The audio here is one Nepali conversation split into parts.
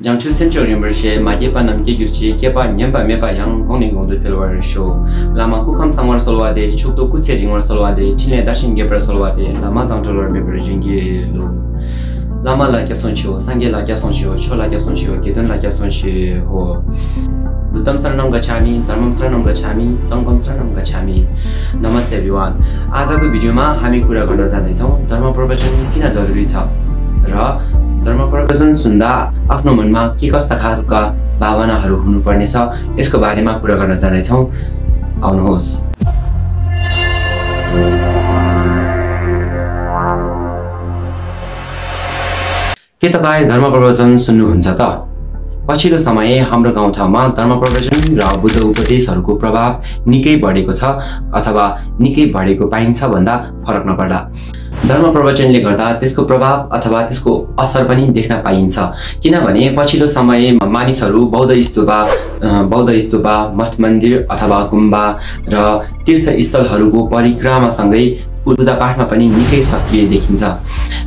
Jiangsu Central University Majepa Namke Gurchi Kepa Nyempa Mepa Yang Gongning Gong the Pilwar Show Lama Kukam Samar Solwade Chukto Kutse Ringwar Solwade Chile Dashin Gebra Solwade Lama Dangtolor Meper Jingi Lo Lama La Gyapson Show Sange La Gyapson Show Chola Gyapson Show Kedon La Gyapson Show Ho Buddham Saranam Gachami Dharmam Saranam Gachami Sangam Saranam Gachami Namaste everyone आजको भिडियोमा हामी कुरा गर्न जाँदैछौं धर्म प्रवचन किन जरुरी छ र धर्म प्रवचन सुन्दा आफ्नो मनमा के कस्ता खालका भावनाहरू हुनुपर्ने छ यसको बारेमा कुरा गर्न जाँदैछौं आउनुहोस् के तपाई धर्म प्रवचन सुन्नुहुन्छ त पछिल्लो समय हाम्रो गाउँठाउँमा धर्म प्रवचन र बुद्ध उपदेशहरूको प्रभाव निकै बढेको छ अथवा निकै बढेको पाइन्छ भन्दा फरक नपर्दा धर्म प्रवचनले गर्दा त्यसको प्रभाव अथवा त्यसको असर पनि देख्न पाइन्छ किनभने पछिल्लो समयमा मानिसहरू बौद्ध स्तूपा मठ मन्दिर अथवा गुम्बा र तीर्थस्थलहरूको परिक्रमासँगै पूजापाठमा पनि निकै सक्रिय देखिन्छ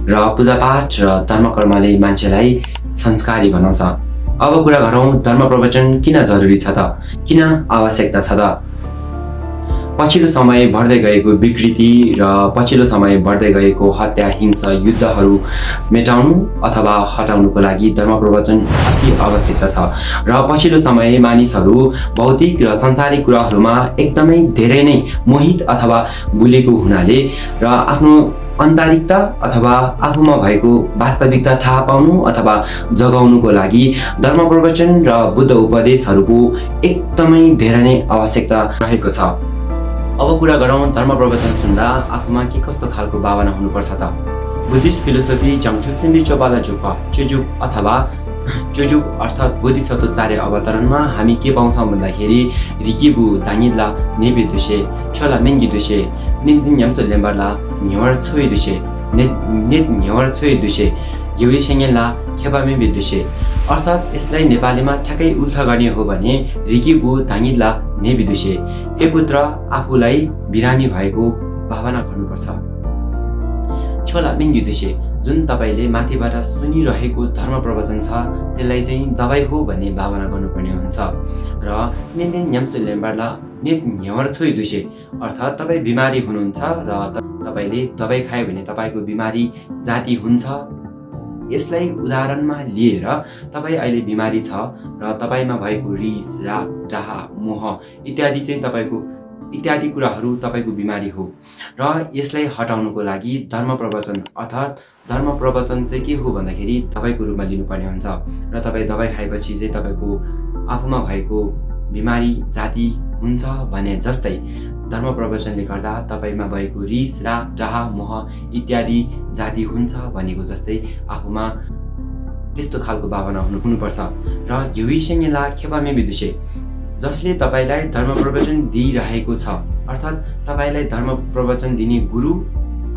र पूजापाठ र धर्मकर्मले मान्छेलाई संस्कारी बनाउँछ अब कुरा गरौँ धर्म प्रवचन किन जरुरी छ त किन आवश्यकता छ त पछिल्लो समय बढ्दै गएको विकृति र पछिल्लो समय बढ्दै गएको हत्या हिंसा युद्धहरू मेटाउनु अथवा हटाउनुको लागि धर्म प्रवचन अति आवश्यकता छ र पछिल्लो समय मानिसहरू भौतिक र संसारिक कुराहरूमा एकदमै धेरै नै मोहित अथवा बुलेको हुनाले र आफ्नो आन्तरिकता अथवा आफूमा भएको वास्तविकता थाहा पाउनु अथवा जगाउनुको लागि धर्म प्रवचन र बुद्ध उपदेशहरूको एकदमै धेरै नै आवश्यकता रहेको छ अब कुरा गरौँ धर्म प्रवचन सुन्दा आफूमा के कस्तो खालको भावना हुनुपर्छ त बुद्धिस्ट फिलोसफी जांगचु सेन्डी चोबाला जुपा चुजुक अथवा चुजुक अर्थात् बोधिसत्वचार्य अवतरणमा हामी के पाउँछौँ भन्दाखेरि रिकिबु दाङिदला नेबे दुशे छोला मेङ्गी दुशे निन्दिन याम्सो लेम्बरला न्यवर छोइ दुशे नेत न्यवर छोइ दुशे गेवे सेङ्गेला खेबामे बेदुशे अर्थात् यसलाई नेपालीमा ठ्याक्कै उल्था गर्ने हो भने रिकिबु दाङिदला नेबे दुशे ए पुत्र आफूलाई बिरामी भएको भावना गर्नुपर्छ छोला मेङ्गी दुशे जुन तपाईले माथिबाट सुनिरहेको धर्म प्रवचन छ त्यसलाई चाहिँ दबाई हो भन्ने भावना गर्नुपर्ने हुन्छ र निन्दिन याम्सो लेम्बरला नेत न्यवर छोइ दुशे अर्थात् तपाई बिमारी हुनुहुन्छ र तपाईले दबाई खायो भने तपाईको बिमारी जाती हुन्छ यसलाई उदाहरणमा लिएर तपाई अहिले बिमारी छ र तपाईमा भएको रिस राग डाहा मोह इत्यादि चाहिँ इत्यादि कुराहरू तपाईको बिमारी हो र यसलाई हटाउनको लागि धर्म प्रवचन अर्थात् धर्म प्रवचन चाहिँ के हो भन्दाखेरि तपाईको रूपमा लिनुपर्ने हुन्छ र तपाई दबाई खाएपछि चाहिँ तपाईको आफूमा भएको बिमारी जाती हुन्छ भने जस्तै धर्म प्रवचनले गर्दा तपाईमा भएको रिस राग डाहा मोह इत्यादि जाती हुन्छ भनेको जस्तै आफूमा त्यस्तो खालको भावना हुनुपर्छ र घिउइसेङ्गेला खेबामे बिदुशे जसले तपाईलाई धर्म प्रवचन दिइरहेको छ अर्थात् तपाईलाई धर्म प्रवचन दिने गुरु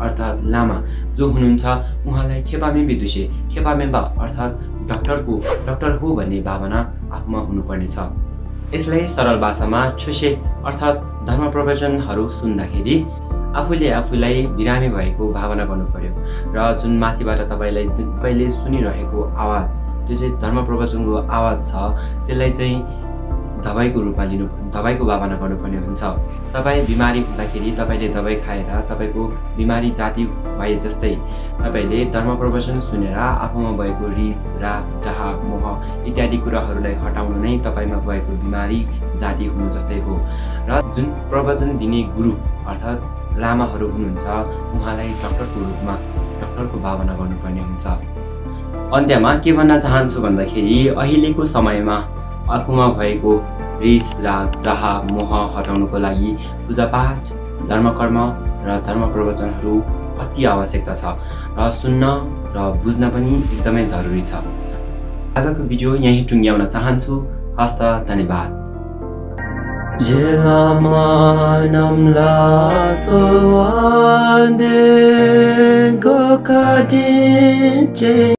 अर्थात् लामा जो हुनुहुन्छ उहाँलाई खेबामे बिदुशे खेबामेबा अर्थात् डाक्टर हो भन्ने भावना आफूमा हुनुपर्ने छ यसलाई सरल भाषामा छुसे अर्थात् धर्म प्रवचनहरू सुन्दाखेरि आफूलाई बिरामी भएको भावना गर्नु पर्यो र जुन माथिबाट तपाईले सुनिरहेको आवाज त्यो चाहिँ धर्म प्रवचनको आवाज छ त्यसलाई चाहिँ दबाईको भावना गर्नुपर्ने हुन्छ तपाई बिमारी हुँदाखेरि तपाईले दबाई खाएर तपाईको बिमारी जाती भए जस्तै तपाईले धर्म प्रवचन सुनेर आफूमा भएको रिस राग डाहा मोह इत्यादि कुराहरूलाई हटाउनु नै तपाईमा भएको बिमारी जाती हुनु जस्तै हो र जुन प्रवचन दिने गुरु अर्थात् लामाहरू हुनुहुन्छ उहाँलाई डाक्टरको भावना गर्नुपर्ने हुन्छ अन्त्यमा के भन्न चाहन्छु भन्दाखेरि अहिलेको समयमा आफूमा भएको रिस राग डाहा मोह हटाउनुको लागि पूजापाठ धर्मकर्म र धर्म प्रवचनहरू अति आवश्यकता छ र सुन्न र बुझ्न पनि एकदमै जरुरी छ आजको भिडियो यही टुङ्ग्याउन चाहन्छु हस्त धन्यवाद